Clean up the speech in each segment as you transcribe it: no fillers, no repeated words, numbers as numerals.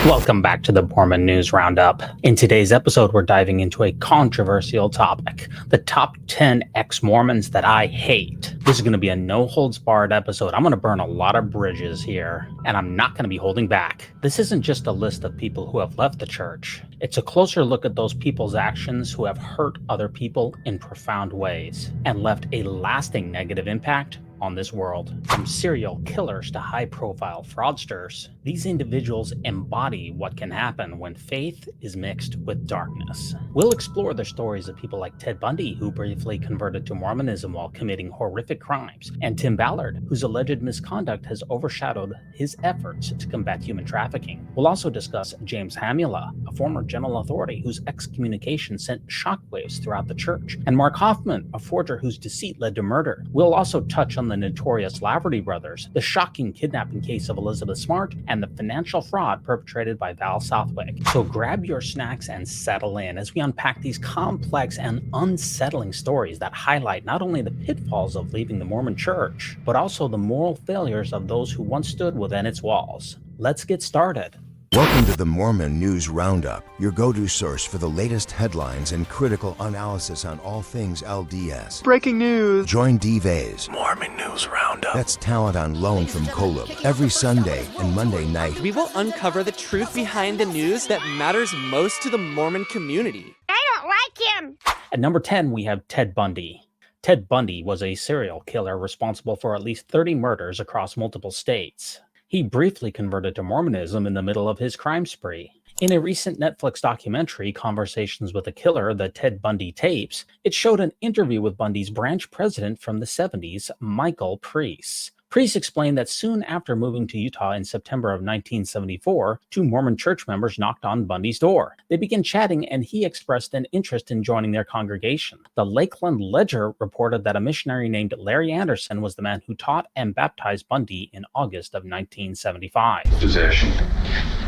Welcome back to the Mormon News Roundup. In today's episode, we're diving into a controversial topic, the top 10 ex-Mormons that I hate. This is going to be a no-holds-barred episode. I'm going to burn a lot of bridges here, and I'm not going to be holding back. This isn't just a list of people who have left the church. It's a closer look at those people's actions who have hurt other people in profound ways and left a lasting negative impact on this world. From serial killers to high-profile fraudsters, these individuals embody what can happen when faith is mixed with darkness. We'll explore the stories of people like Ted Bundy, who briefly converted to Mormonism while committing horrific crimes, and Tim Ballard, whose alleged misconduct has overshadowed his efforts to combat human trafficking. We'll also discuss James Hamula, a former general authority whose excommunication sent shockwaves throughout the church, and Mark Hoffman, a forger whose deceit led to murder. We'll also touch on the notorious Lafferty Brothers, the shocking kidnapping case of Elizabeth Smart, and the financial fraud perpetrated by Val Southwick. So grab your snacks and settle in as we unpack these complex and unsettling stories that highlight not only the pitfalls of leaving the Mormon Church, but also the moral failures of those who once stood within its walls. Let's get started. Welcome to the Mormon News Roundup, your go-to source for the latest headlines and critical analysis on all things LDS. Breaking news! Join D-Vay's Mormon News Roundup. That's talent on loan from Kolob every Sunday and Monday night. We will uncover the truth behind the news that matters most to the Mormon community. I don't like him! At number 10, we have Ted Bundy. Ted Bundy was a serial killer responsible for at least 30 murders across multiple states. He briefly converted to Mormonism in the middle of his crime spree. In a recent Netflix documentary, Conversations with a Killer, the Ted Bundy tapes, it showed an interview with Bundy's branch president from the 70s, Michael Priest. Priest explained that soon after moving to Utah in September of 1974, two Mormon church members knocked on Bundy's door. They began chatting and he expressed an interest in joining their congregation. The Lakeland Ledger reported that a missionary named Larry Anderson was the man who taught and baptized Bundy in August of 1975. Possession,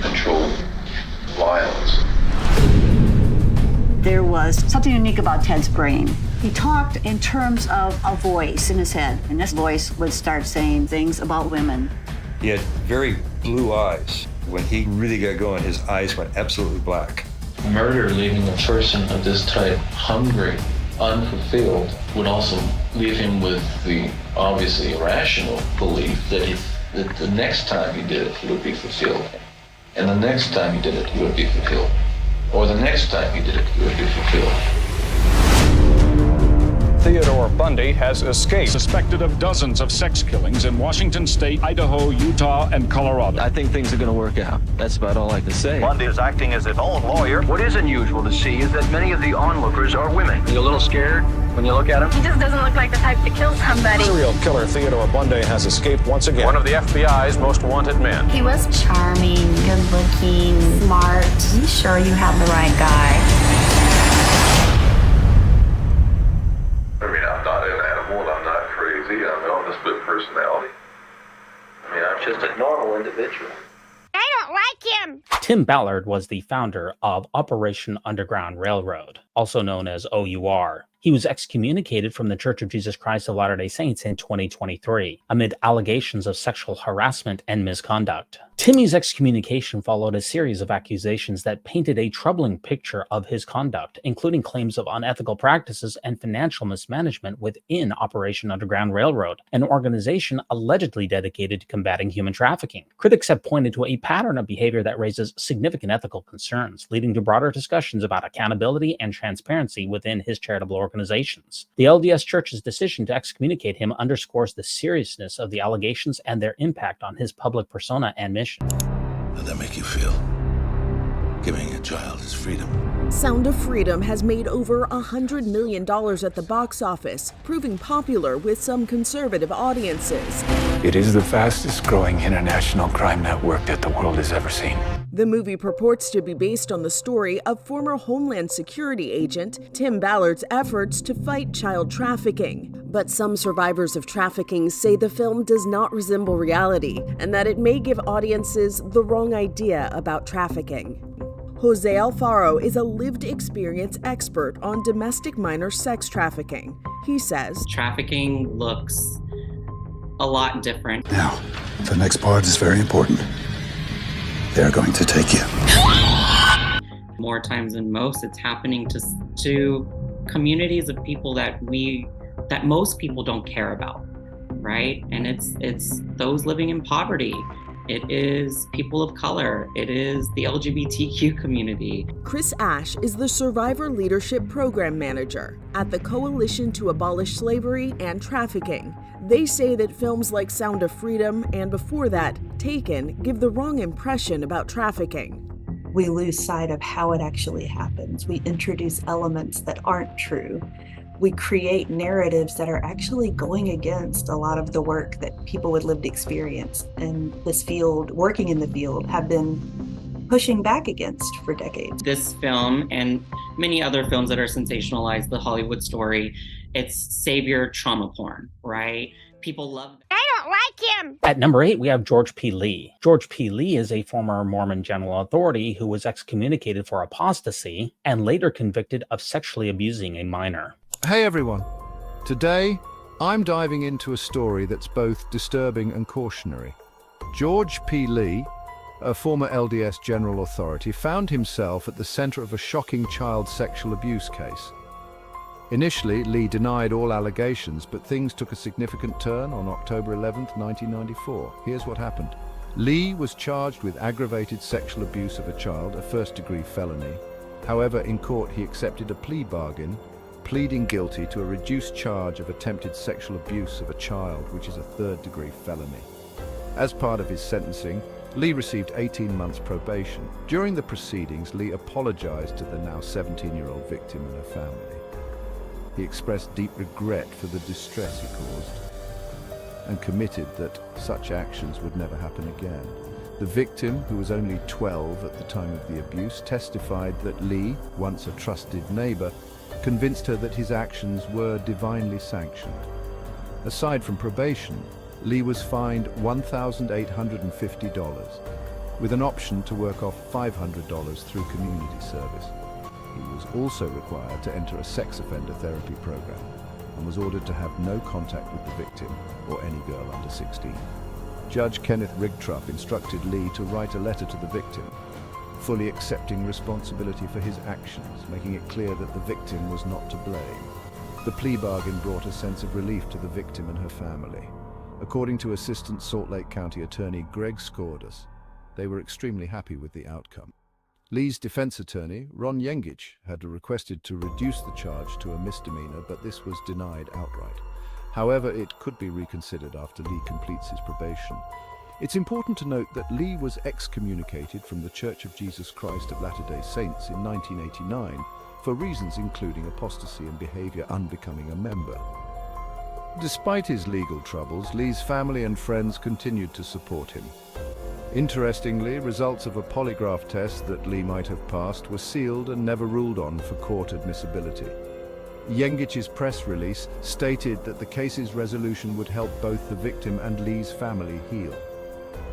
control, violence. There was something unique about Ted's brain. He talked in terms of a voice in his head, and this voice would start saying things about women. He had very blue eyes. When he really got going, his eyes went absolutely black. Murder, leaving a person of this type hungry, unfulfilled, would also leave him with the obviously irrational belief that the next time he did it, he would be fulfilled. And the next time he did it, he would be fulfilled. Or the next time he did it, he would be fulfilled. Theodore Bundy has escaped, suspected of dozens of sex killings in Washington State, Idaho, Utah, and Colorado. I think things are going to work out. That's about all I can say. Bundy is acting as his own lawyer. What is unusual to see is that many of the onlookers are women. Are you a little scared when you look at him? He just doesn't look like the type to kill somebody. Serial killer Theodore Bundy has escaped once again. One of the FBI's most wanted men. He was charming, good-looking, smart. Are you sure you have the right guy? I mean, I'm not an animal and I'm not crazy. I'm a split personality. I mean, I'm just a normal individual. I don't like him! Tim Ballard was the founder of Operation Underground Railroad, also known as OUR. He was excommunicated from the Church of Jesus Christ of Latter-day Saints in 2023, amid allegations of sexual harassment and misconduct. Timmy's excommunication followed a series of accusations that painted a troubling picture of his conduct, including claims of unethical practices and financial mismanagement within Operation Underground Railroad, an organization allegedly dedicated to combating human trafficking. Critics have pointed to a pattern of behavior that raises significant ethical concerns, leading to broader discussions about accountability and transparency within his charitable organizations. The LDS Church's decision to excommunicate him underscores the seriousness of the allegations and their impact on his public persona and mission. How'd that make you feel? Giving a child his freedom. Sound of Freedom has made over $100 million at the box office, proving popular with some conservative audiences. It is the fastest growing international crime network that the world has ever seen. The movie purports to be based on the story of former Homeland Security agent Tim Ballard's efforts to fight child trafficking. But some survivors of trafficking say the film does not resemble reality and that it may give audiences the wrong idea about trafficking. Jose Alfaro is a lived experience expert on domestic minor sex trafficking. He says, trafficking looks a lot different. Now, the next part is very important. They're going to take you. More times than most, it's happening to communities of people that most people don't care about, right? And it's those living in poverty. It is people of color. It is the LGBTQ community. Chris Ash is the Survivor Leadership Program Manager at the Coalition to Abolish Slavery and Trafficking. They say that films like Sound of Freedom and before that, Taken, give the wrong impression about trafficking. We lose sight of how it actually happens. We introduce elements that aren't true. We create narratives that are actually going against a lot of the work that people with lived experience in this field, working in the field, have been pushing back against for decades. This film and many other films that are sensationalized the Hollywood story, it's savior trauma porn, right? People love I don't like him. At number 8, we have George P. Lee. George P. Lee is a former Mormon general authority who was excommunicated for apostasy and later convicted of sexually abusing a minor. Hey everyone, today I'm diving into a story that's both disturbing and cautionary. George P. Lee, a former LDS general authority, found himself at the center of a shocking child sexual abuse case. Initially, Lee denied all allegations, but things took a significant turn on October 11, 1994. Here's what happened. Lee was charged with aggravated sexual abuse of a child, a first-degree felony. However, in court he accepted a plea bargain, pleading guilty to a reduced charge of attempted sexual abuse of a child, which is a third-degree felony. As part of his sentencing, Lee received 18 months probation. During the proceedings, Lee apologized to the now 17-year-old victim and her family. He expressed deep regret for the distress he caused and committed that such actions would never happen again. The victim, who was only 12 at the time of the abuse, testified that Lee, once a trusted neighbor, convinced her that his actions were divinely sanctioned. Aside from probation, Lee was fined $1,850, with an option to work off $500 through community service. He was also required to enter a sex offender therapy program and was ordered to have no contact with the victim or any girl under 16. Judge Kenneth Rigtrup instructed Lee to write a letter to the victim, fully accepting responsibility for his actions, making it clear that the victim was not to blame. The plea bargain brought a sense of relief to the victim and her family. According to Assistant Salt Lake County Attorney Greg Skordas, they were extremely happy with the outcome. Lee's defense attorney, Ron Yengich, had requested to reduce the charge to a misdemeanor, but this was denied outright. However, it could be reconsidered after Lee completes his probation. It's important to note that Lee was excommunicated from the Church of Jesus Christ of Latter-day Saints in 1989 for reasons including apostasy and behavior unbecoming a member. Despite his legal troubles, Lee's family and friends continued to support him. Interestingly, results of a polygraph test that Lee might have passed were sealed and never ruled on for court admissibility. Yengich's press release stated that the case's resolution would help both the victim and Lee's family heal.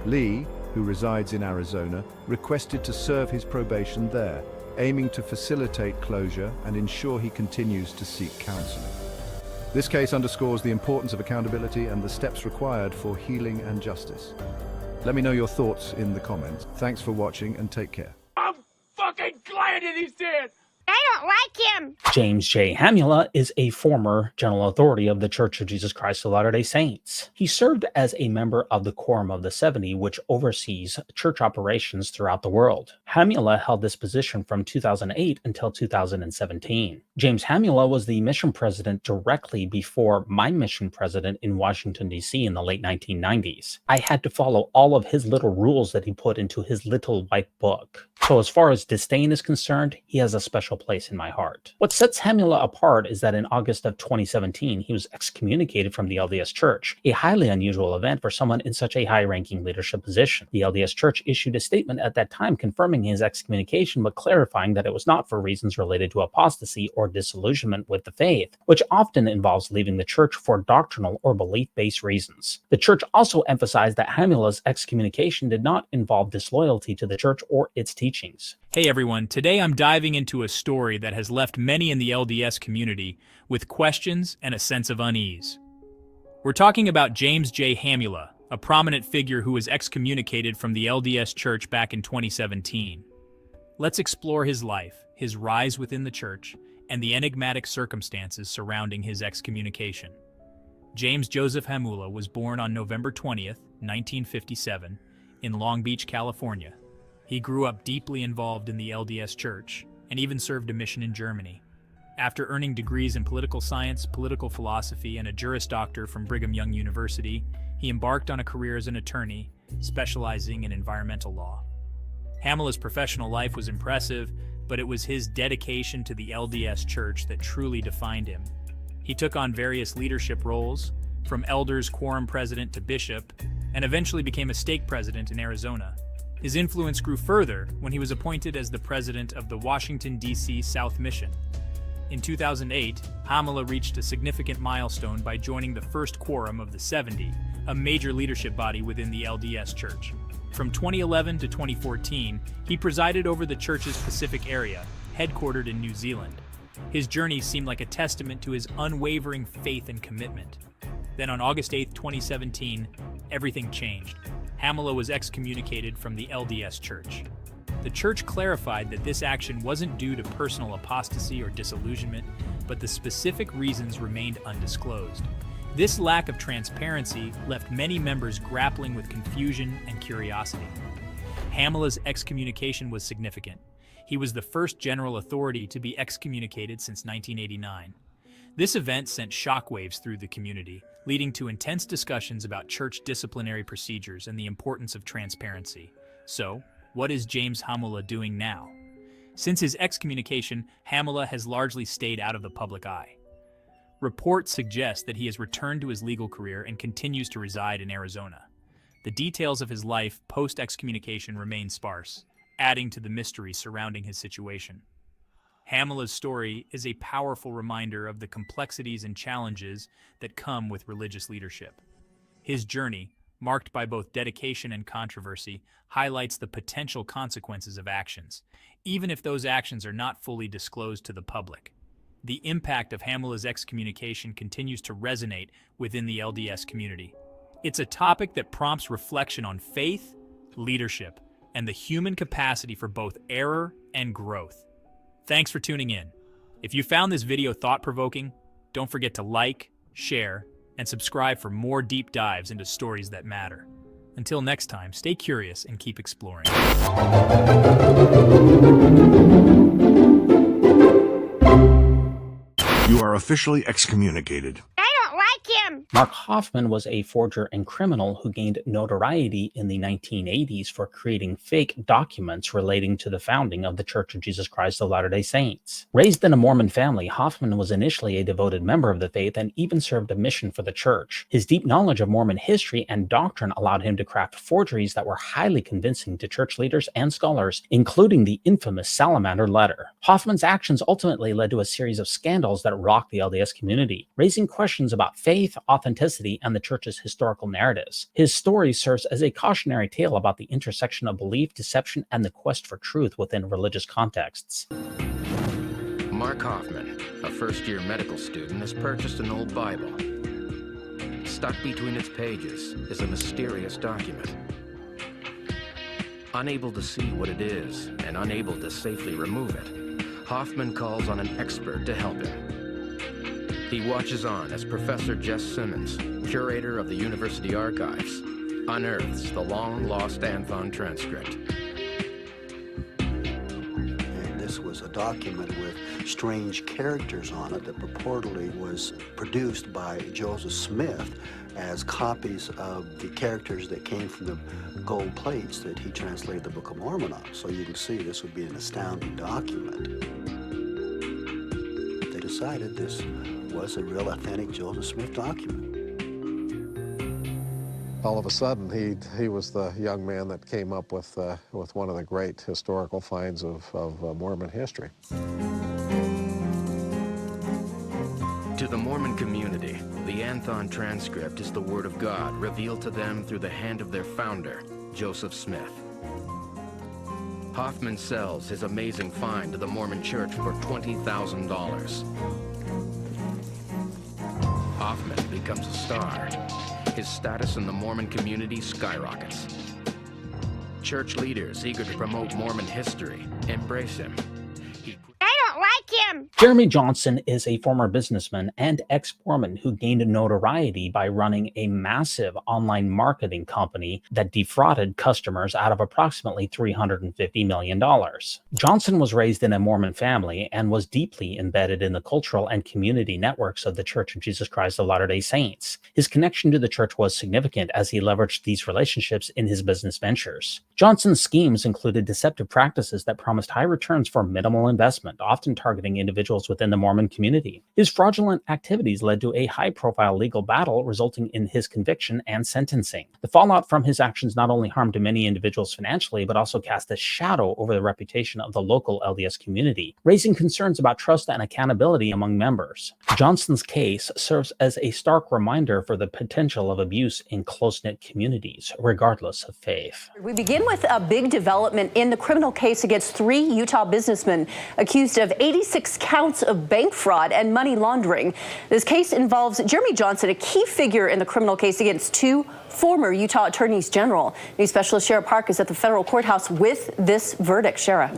Lee, who resides in Arizona, requested to serve his probation there, aiming to facilitate closure and ensure he continues to seek counseling. This case underscores the importance of accountability and the steps required for healing and justice. Let me know your thoughts in the comments. Thanks for watching and take care. I'm fucking glad that he's dead! I don't like him. James J. Hamula is a former general authority of the Church of Jesus Christ of Latter-day Saints. He served as a member of the Quorum of the 70, which oversees church operations throughout the world. Hamula held this position from 2008 until 2017. James Hamula was the mission president directly before my mission president in Washington, D.C. in the late 1990s. I had to follow all of his little rules that he put into his little white book. So as far as disdain is concerned, he has a special place in my heart. What sets Hamula apart is that in August of 2017, he was excommunicated from the LDS Church, a highly unusual event for someone in such a high-ranking leadership position. The LDS Church issued a statement at that time confirming his excommunication, but clarifying that it was not for reasons related to apostasy or disillusionment with the faith, which often involves leaving the church for doctrinal or belief-based reasons. The church also emphasized that Hamula's excommunication did not involve disloyalty to the church or its teachings. Hey everyone, today I'm diving into a story that has left many in the LDS community with questions and a sense of unease. We're talking about James J. Hamula, a prominent figure who was excommunicated from the LDS Church back in 2017. Let's explore his life, his rise within the church, and the enigmatic circumstances surrounding his excommunication. James Joseph Hamula was born on November 20th, 1957, in Long Beach, California. He grew up deeply involved in the LDS Church and even served a mission in Germany. After earning degrees in political science, political philosophy, and a Juris Doctor from Brigham Young University, he embarked on a career as an attorney, specializing in environmental law. Hamula's professional life was impressive, but it was his dedication to the LDS Church that truly defined him. He took on various leadership roles, from elders quorum president to bishop, and eventually became a stake president in Arizona. His influence grew further when he was appointed as the president of the Washington, D.C. South Mission. In 2008, Hamula reached a significant milestone by joining the first quorum of the 70, a major leadership body within the LDS Church. From 2011 to 2014, he presided over the church's Pacific area, headquartered in New Zealand. His journey seemed like a testament to his unwavering faith and commitment. Then on August 8, 2017, everything changed. Hamula was excommunicated from the LDS Church. The church clarified that this action wasn't due to personal apostasy or disillusionment, but the specific reasons remained undisclosed. This lack of transparency left many members grappling with confusion and curiosity. Hamula's excommunication was significant. He was the first general authority to be excommunicated since 1989. This event sent shockwaves through the community, leading to intense discussions about church disciplinary procedures and the importance of transparency. So, what is James Hamula doing now? Since his excommunication, Hamula has largely stayed out of the public eye. Reports suggest that he has returned to his legal career and continues to reside in Arizona. The details of his life post-excommunication remain sparse, adding to the mystery surrounding his situation. Hamula's story is a powerful reminder of the complexities and challenges that come with religious leadership. His journey, marked by both dedication and controversy, highlights the potential consequences of actions, even if those actions are not fully disclosed to the public. The impact of Hamula's excommunication continues to resonate within the LDS community. It's a topic that prompts reflection on faith, leadership, and the human capacity for both error and growth. Thanks for tuning in. If you found this video thought-provoking, don't forget to like, share, and subscribe for more deep dives into stories that matter. Until next time, stay curious and keep exploring. You are officially excommunicated. Mark Hoffman was a forger and criminal who gained notoriety in the 1980s for creating fake documents relating to the founding of the Church of Jesus Christ of Latter-day Saints. Raised in a Mormon family, Hoffman was initially a devoted member of the faith and even served a mission for the church. His deep knowledge of Mormon history and doctrine allowed him to craft forgeries that were highly convincing to church leaders and scholars, including the infamous Salamander Letter. Hoffman's actions ultimately led to a series of scandals that rocked the LDS community, raising questions about faith, authenticity, and the church's historical narratives. His story serves as a cautionary tale about the intersection of belief, deception, and the quest for truth within religious contexts. Mark Hoffman, a first-year medical student, has purchased an old Bible. Stuck between its pages is a mysterious document. Unable to see what it is and unable to safely remove it, Hoffman calls on an expert to help him. He watches on as Professor Jess Simmons, curator of the University Archives, unearths the long-lost Anthon transcript. And this was a document with strange characters on it that purportedly was produced by Joseph Smith as copies of the characters that came from the gold plates that he translated the Book of Mormon on. So you can see this would be an astounding document. They decided this was a real authentic Joseph Smith document. All of a sudden, he was the young man that came up with one of the great historical finds of Mormon history. To the Mormon community, the Anthon transcript is the Word of God revealed to them through the hand of their founder, Joseph Smith. Hoffman sells his amazing find to the Mormon Church for $20,000. Hoffman becomes a star, his status in the Mormon community skyrockets. Church leaders eager to promote Mormon history embrace him. I don't like him. Jeremy Johnson is a former businessman and ex-Mormon who gained notoriety by running a massive online marketing company that defrauded customers out of approximately $350 million. Johnson was raised in a Mormon family and was deeply embedded in the cultural and community networks of the Church of Jesus Christ of Latter-day Saints. His connection to the church was significant as he leveraged these relationships in his business ventures. Johnson's schemes included deceptive practices that promised high returns for minimal investment, often targeting individuals within the Mormon community. His fraudulent activities led to a high-profile legal battle, resulting in his conviction and sentencing. The fallout from his actions not only harmed many individuals financially, but also cast a shadow over the reputation of the local LDS community, raising concerns about trust and accountability among members. Johnson's case serves as a stark reminder for the potential of abuse in close-knit communities, regardless of faith. We begin with a big development in the criminal case against 3 Utah businessmen accused of 86 counts of bank fraud and money laundering. This case involves Jeremy Johnson, a key figure in the criminal case against 2 former Utah attorneys general. News specialist Shara Park is at the federal courthouse with this verdict. Shara.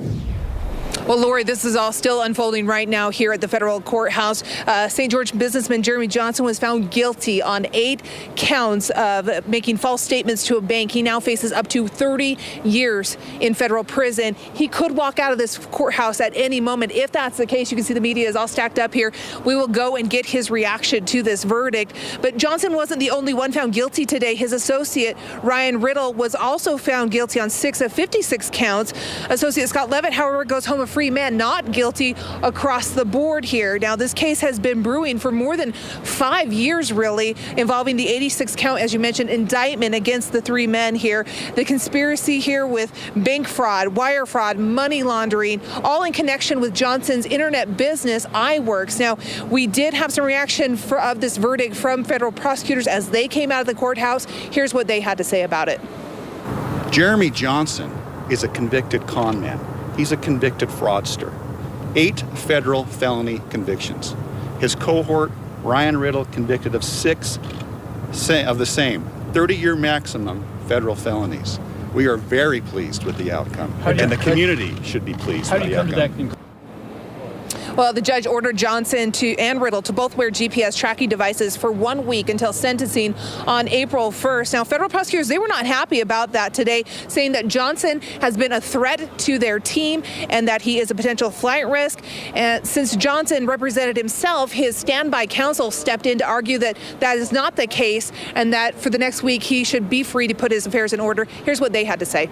Well, Lori, this is all still unfolding right now here at the federal courthouse. St. George businessman Jeremy Johnson was found guilty on 8 counts of making false statements to a bank. He now faces up to 30 years in federal prison. He could walk out of this courthouse at any moment. If that's the case, you can see the media is all stacked up here. We will go and get his reaction to this verdict. But Johnson wasn't the only one found guilty today. His associate, Ryan Riddle, was also found guilty on 6 of 56 counts. Associate Scott Levitt, however, goes home a free man, not guilty across the board here. Now, this case has been brewing for more than 5 years, really, involving the 86 count, as you mentioned, indictment against the 3 men here. The conspiracy here with bank fraud, wire fraud, money laundering, all in connection with Johnson's internet business, iWorks. Now, we did have some reaction of this verdict from federal prosecutors as they came out of the courthouse. Here's what they had to say about it. Jeremy Johnson is a convicted con man. He's a convicted fraudster. 8 federal felony convictions. His cohort, Ryan Riddle, convicted of 6 of the same 30-year maximum federal felonies. We are very pleased with the outcome, and the community should be pleased with the outcome. Well, the judge ordered Johnson and Riddle to both wear GPS tracking devices for 1 week until sentencing on April 1st. Now, federal prosecutors, they were not happy about that today, saying that Johnson has been a threat to their team and that he is a potential flight risk. And since Johnson represented himself, his standby counsel stepped in to argue that that is not the case and that for the next week he should be free to put his affairs in order. Here's what they had to say.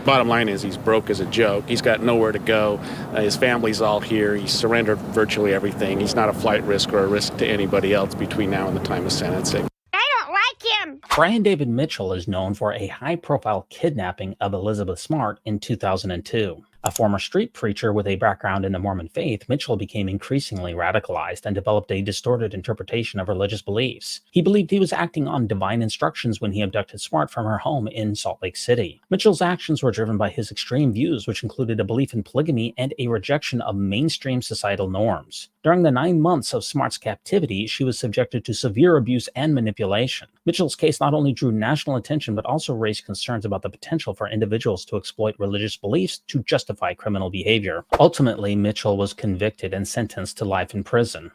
Bottom line is he's broke as a joke. He's got nowhere to go. His family's all here. He's surrendered virtually everything. He's not a flight risk or a risk to anybody else between now and the time of sentencing. I don't like him. Brian David Mitchell is known for a high-profile kidnapping of Elizabeth Smart in 2002. A former street preacher with a background in the Mormon faith, Mitchell became increasingly radicalized and developed a distorted interpretation of religious beliefs. He believed he was acting on divine instructions when he abducted Smart from her home in Salt Lake City. Mitchell's actions were driven by his extreme views, which included a belief in polygamy and a rejection of mainstream societal norms. During the 9 months of Smart's captivity, she was subjected to severe abuse and manipulation. Mitchell's case not only drew national attention, but also raised concerns about the potential for individuals to exploit religious beliefs to justify criminal behavior. Ultimately, Mitchell was convicted and sentenced to life in prison.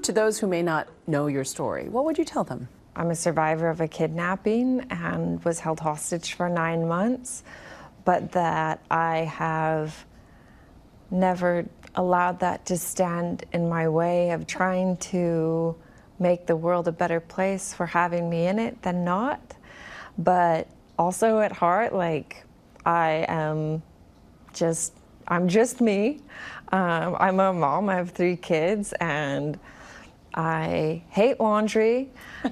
To those who may not know your story, what would you tell them? I'm a survivor of a kidnapping and was held hostage for 9 months, but that I have never allowed that to stand in my way of trying to make the world a better place for having me in it than not. But also at heart, like, I'm just me. I'm a mom, I have 3 kids, and I hate laundry,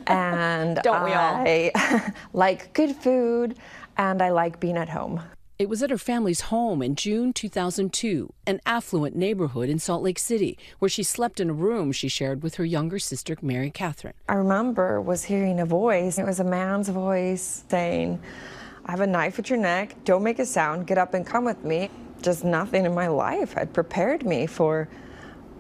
and Don't we all? I like good food, and I like being at home. It was at her family's home in June 2002, an affluent neighborhood in Salt Lake City, where she slept in a room she shared with her younger sister, Mary Catherine. I remember was hearing a voice. It was a man's voice saying, I have a knife at your neck, don't make a sound, get up and come with me. Just nothing in my life had prepared me for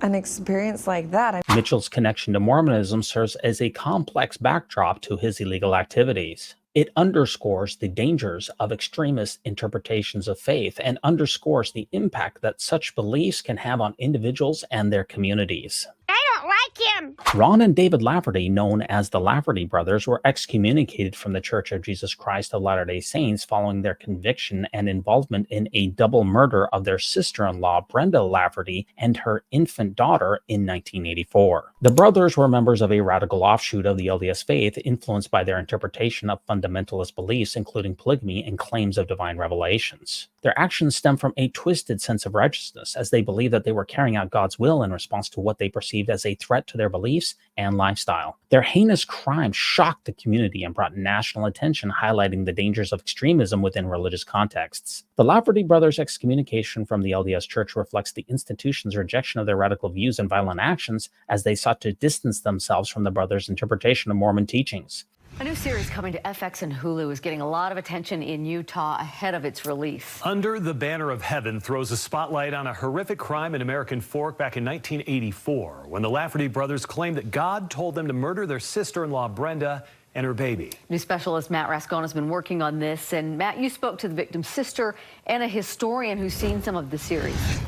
an experience like that. Mitchell's connection to Mormonism serves as a complex backdrop to his illegal activities. It underscores the dangers of extremist interpretations of faith and underscores the impact that such beliefs can have on individuals and their communities. I don't like him. Ron and David Lafferty, known as the Lafferty Brothers, were excommunicated from the Church of Jesus Christ of Latter-day Saints following their conviction and involvement in a double murder of their sister-in-law Brenda Lafferty and her infant daughter in 1984. The brothers were members of a radical offshoot of the LDS faith influenced by their interpretation of fundamentalist beliefs, including polygamy and claims of divine revelations. Their actions stem from a twisted sense of righteousness, as they believed that they were carrying out God's will in response to what they perceived as a threat to their beliefs and lifestyle. Their heinous crimes shocked the community and brought national attention, highlighting the dangers of extremism within religious contexts. The Lafferty Brothers' excommunication from the LDS Church reflects the institution's rejection of their radical views and violent actions as they sought to distance themselves from the brothers' interpretation of Mormon teachings. A new series coming to FX and Hulu is getting a lot of attention in Utah ahead of its release. Under the Banner of Heaven throws a spotlight on a horrific crime in American Fork back in 1984, when the Lafferty brothers claimed that God told them to murder their sister-in-law Brenda and her baby. News specialist Matt Rascone has been working on this. And Matt, you spoke to the victim's sister and a historian who's seen some of the series.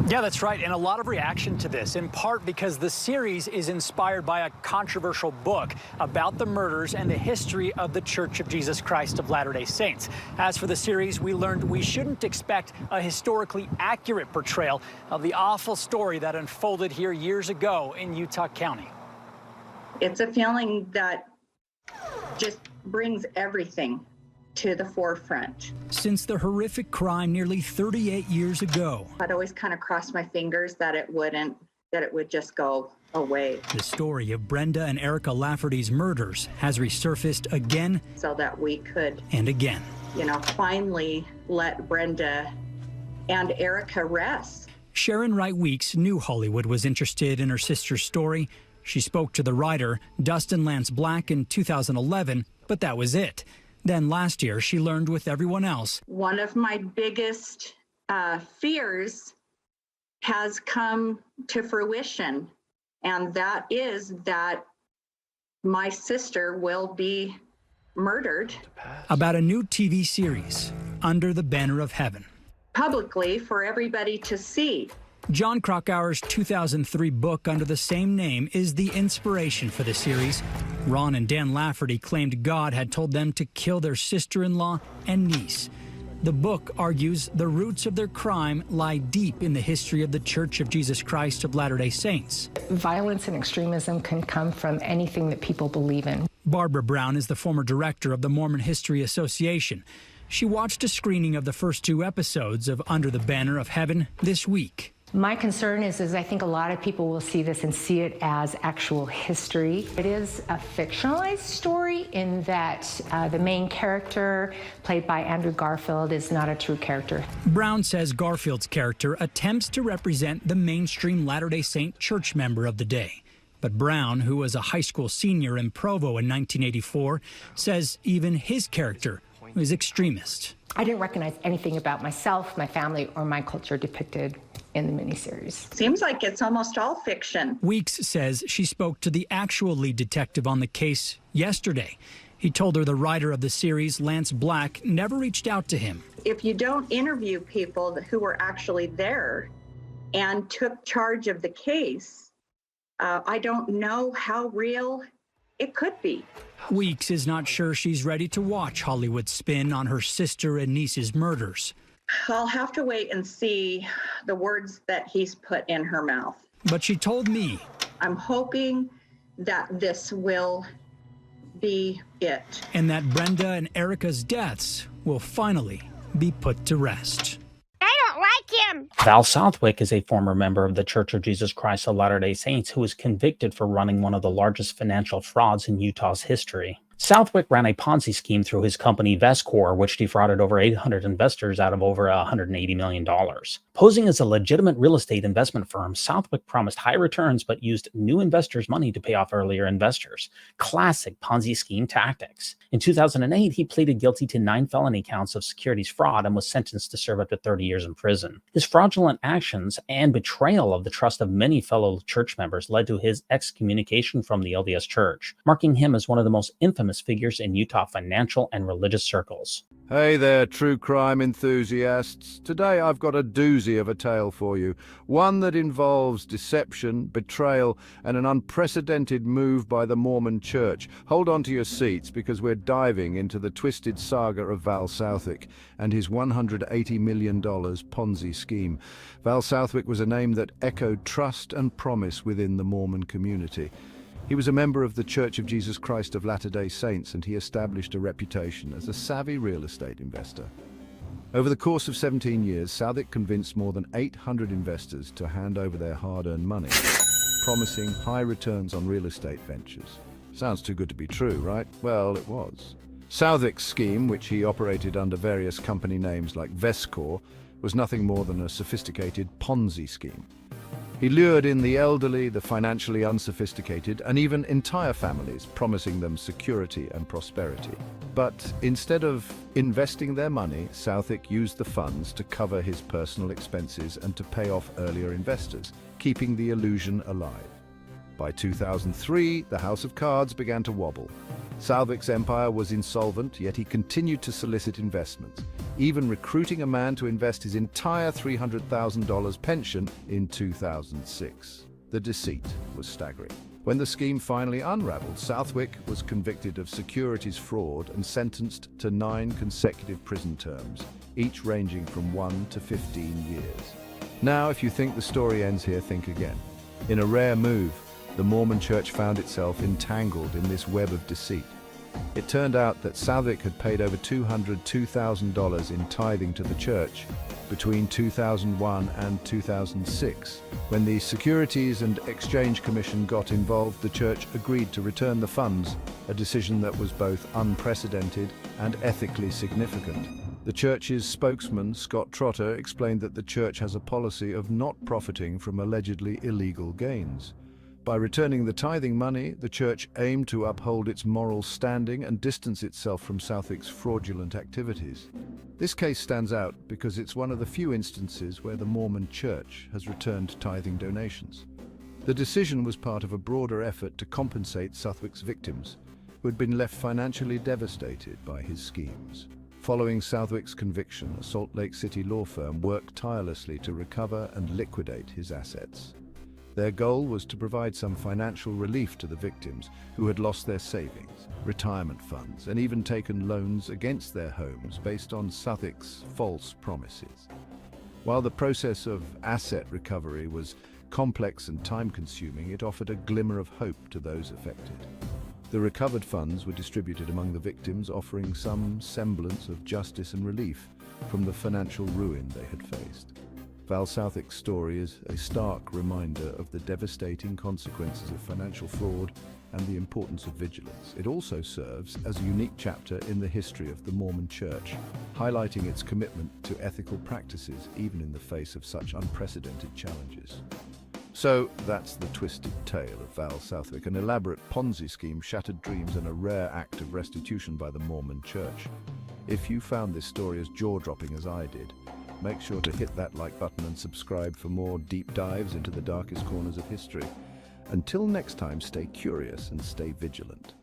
Yeah, that's right, and a lot of reaction to this, in part because the series is inspired by a controversial book about the murders and the history of the Church of Jesus Christ of Latter-day Saints. As for the series, we learned we shouldn't expect a historically accurate portrayal of the awful story that unfolded here years ago in Utah County. It's a feeling that just brings everything to the forefront. Since the horrific crime nearly 38 years ago, I'd always kind of crossed my fingers that it would just go away. The story of Brenda and Erica Lafferty's murders has resurfaced again so that we could, and again, finally let Brenda and Erica rest. Sharon Wright Weeks knew Hollywood was interested in her sister's story. She spoke to the writer, Dustin Lance Black, in 2011, but that was it. Then last year, she learned with everyone else. One of my biggest fears has come to fruition, and that is that my sister will be murdered. About a new TV series, Under the Banner of Heaven. Publicly for everybody to see. John Krakauer's 2003 book under the same name is the inspiration for the series. Ron and Dan Lafferty claimed God had told them to kill their sister-in-law and niece. The book argues the roots of their crime lie deep in the history of the Church of Jesus Christ of Latter-day Saints. Violence and extremism can come from anything that people believe in. Barbara Brown is the former director of the Mormon History Association. She watched a screening of the first 2 episodes of Under the Banner of Heaven this week. My concern is I think a lot of people will see this and see it as actual history. It is a fictionalized story in that the main character, played by Andrew Garfield, is not a true character. Brown says Garfield's character attempts to represent the mainstream Latter-day Saint church member of the day. But Brown, who was a high school senior in Provo in 1984, says even his character was extremist. I didn't recognize anything about myself, my family, or my culture depicted in the miniseries. Seems like it's almost all fiction. Weeks says she spoke to the actual lead detective on the case yesterday. He told her the writer of the series, Lance Black, never reached out to him. If you don't interview people who were actually there and took charge of the case, I don't know how real it could be. Weeks is not sure she's ready to watch Hollywood's spin on her sister and niece's murders. I'll have to wait and see the words that he's put in her mouth. But she told me, I'm hoping that this will be it. And that Brenda and Erica's deaths will finally be put to rest. I don't like him. Val Southwick is a former member of the Church of Jesus Christ of Latter-day Saints who was convicted for running one of the largest financial frauds in Utah's history. Southwick ran a Ponzi scheme through his company Vescor, which defrauded over 800 investors out of over $180 million. Posing as a legitimate real estate investment firm, Southwick promised high returns but used new investors' money to pay off earlier investors. Classic Ponzi scheme tactics. In 2008, he pleaded guilty to 9 felony counts of securities fraud and was sentenced to serve up to 30 years in prison. His fraudulent actions and betrayal of the trust of many fellow church members led to his excommunication from the LDS Church, marking him as one of the most infamous figures in Utah financial and religious circles. Hey there, true crime enthusiasts. Today I've got a doozy of a tale for you. One that involves deception, betrayal, and an unprecedented move by the Mormon Church. Hold on to your seats because we're diving into the twisted saga of Val Southwick and his $180 million Ponzi scheme. Val Southwick was a name that echoed trust and promise within the Mormon community. He was a member of the Church of Jesus Christ of Latter-day Saints, and he established a reputation as a savvy real estate investor. Over the course of 17 years, Southwick convinced more than 800 investors to hand over their hard-earned money, promising high returns on real estate ventures. Sounds too good to be true, right? Well, it was. Southwick's scheme, which he operated under various company names like Vescor, was nothing more than a sophisticated Ponzi scheme. He lured in the elderly, the financially unsophisticated, and even entire families, promising them security and prosperity. But instead of investing their money, Southwick used the funds to cover his personal expenses and to pay off earlier investors, keeping the illusion alive. By 2003, the house of cards began to wobble. Southwick's empire was insolvent, yet he continued to solicit investments, even recruiting a man to invest his entire $300,000 pension in 2006. The deceit was staggering. When the scheme finally unraveled, Southwick was convicted of securities fraud and sentenced to 9 consecutive prison terms, each ranging from 1 to 15 years. Now, if you think the story ends here, think again. In a rare move, the Mormon Church found itself entangled in this web of deceit. It turned out that Southwick had paid over $202,000 in tithing to the church between 2001 and 2006. When the Securities and Exchange Commission got involved, the church agreed to return the funds, a decision that was both unprecedented and ethically significant. The church's spokesman, Scott Trotter, explained that the church has a policy of not profiting from allegedly illegal gains. By returning the tithing money, the church aimed to uphold its moral standing and distance itself from Southwick's fraudulent activities. This case stands out because it's one of the few instances where the Mormon Church has returned tithing donations. The decision was part of a broader effort to compensate Southwick's victims, who had been left financially devastated by his schemes. Following Southwick's conviction, a Salt Lake City law firm worked tirelessly to recover and liquidate his assets. Their goal was to provide some financial relief to the victims who had lost their savings, retirement funds, and even taken loans against their homes based on Southwick's false promises. While the process of asset recovery was complex and time-consuming, it offered a glimmer of hope to those affected. The recovered funds were distributed among the victims, offering some semblance of justice and relief from the financial ruin they had faced. Val Southwick's story is a stark reminder of the devastating consequences of financial fraud and the importance of vigilance. It also serves as a unique chapter in the history of the Mormon Church, highlighting its commitment to ethical practices even in the face of such unprecedented challenges. So that's the twisted tale of Val Southwick, an elaborate Ponzi scheme, shattered dreams, and a rare act of restitution by the Mormon Church. If you found this story as jaw-dropping as I did, make sure to hit that like button and subscribe for more deep dives into the darkest corners of history. Until next time, stay curious and stay vigilant.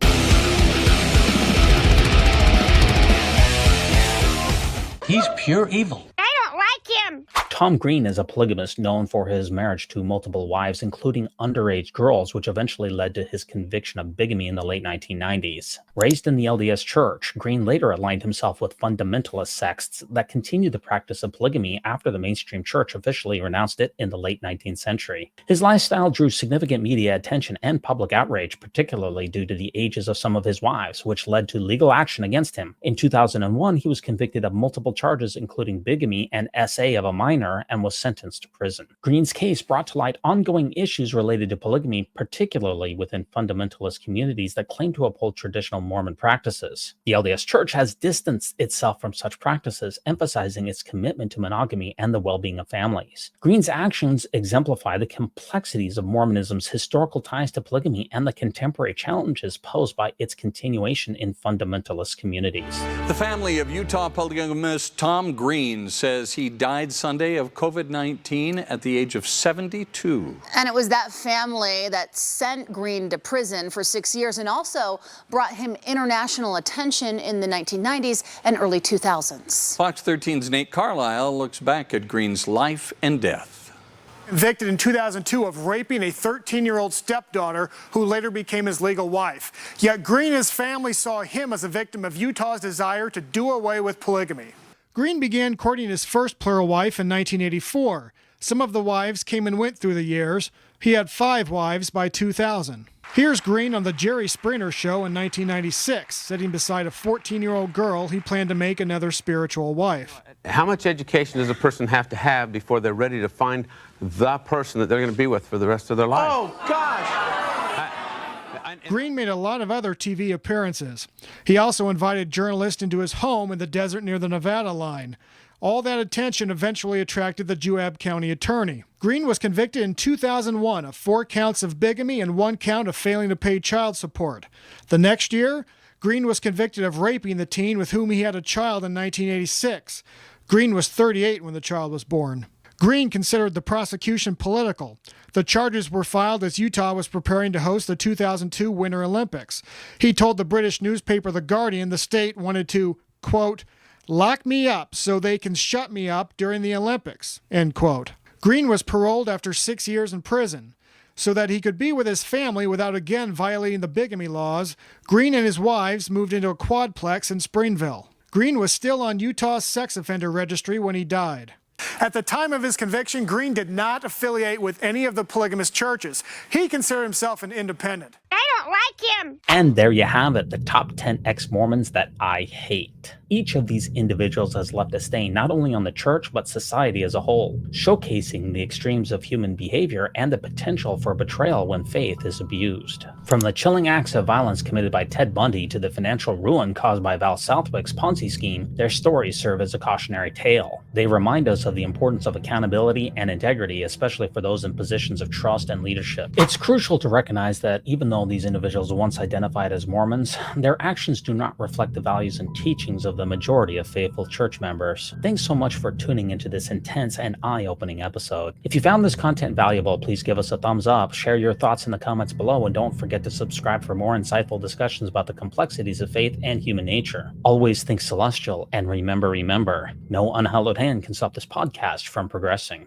He's pure evil. I don't like him. Tom Green is a polygamist known for his marriage to multiple wives, including underage girls, which eventually led to his conviction of bigamy in the late 1990s. Raised in the LDS Church, Green later aligned himself with fundamentalist sects that continued the practice of polygamy after the mainstream church officially renounced it in the late 19th century. His lifestyle drew significant media attention and public outrage, particularly due to the ages of some of his wives, which led to legal action against him. In 2001, he was convicted of multiple charges, including bigamy and SA of a minor, minor and was sentenced to prison. Green's case brought to light ongoing issues related to polygamy, particularly within fundamentalist communities that claim to uphold traditional Mormon practices. The LDS Church has distanced itself from such practices, emphasizing its commitment to monogamy and the well-being of families. Green's actions exemplify the complexities of Mormonism's historical ties to polygamy and the contemporary challenges posed by its continuation in fundamentalist communities. The family of Utah polygamist Tom Green says he died Sunday of COVID-19 at the age of 72. And it was that family that sent Green to prison for 6 years and also brought him international attention in the 1990s and early 2000s. Fox 13's Nate Carlisle looks back at Green's life and death. Convicted in 2002 of raping a 13-year-old stepdaughter who later became his legal wife. Yet Green and his family saw him as a victim of Utah's desire to do away with polygamy. Green began courting his first plural wife in 1984. Some of the wives came and went through the years. He had 5 wives by 2000. Here's Green on the Jerry Springer Show in 1996, sitting beside a 14-year-old girl he planned to make another spiritual wife. How much education does a person have to have before they're ready to find the person that they're going to be with for the rest of their life? Oh, gosh! Green made a lot of other TV appearances. He also invited journalists into his home in the desert near the Nevada line. All that attention eventually attracted the Juab County attorney. Green was convicted in 2001 of 4 counts of bigamy and 1 count of failing to pay child support. The next year, Green was convicted of raping the teen with whom he had a child in 1986. Green was 38 when the child was born. Green considered the prosecution political. The charges were filed as Utah was preparing to host the 2002 Winter Olympics. He told the British newspaper The Guardian the state wanted to, quote, lock me up so they can shut me up during the Olympics, end quote. Green was paroled after 6 years in prison. So that he could be with his family without again violating the bigamy laws, Green and his wives moved into a quadplex in Springville. Green was still on Utah's sex offender registry when he died. At the time of his conviction, Green did not affiliate with any of the polygamous churches. He considered himself an independent. I don't like him. And there you have it, the top 10 ex-Mormons that I hate. Each of these individuals has left a stain not only on the church, but society as a whole, showcasing the extremes of human behavior and the potential for betrayal when faith is abused. From the chilling acts of violence committed by Ted Bundy to the financial ruin caused by Val Southwick's Ponzi scheme, their stories serve as a cautionary tale. They remind us of the importance of accountability and integrity, especially for those in positions of trust and leadership. It's crucial to recognize that even though these individuals once identified as Mormons, their actions do not reflect the values and teachings of the majority of faithful church members. Thanks so much for tuning into this intense and eye-opening episode. If you found this content valuable, please give us a thumbs up, share your thoughts in the comments below, and don't forget to subscribe for more insightful discussions about the complexities of faith and human nature. Always think celestial, and remember, no unhallowed hand can stop this podcast from progressing.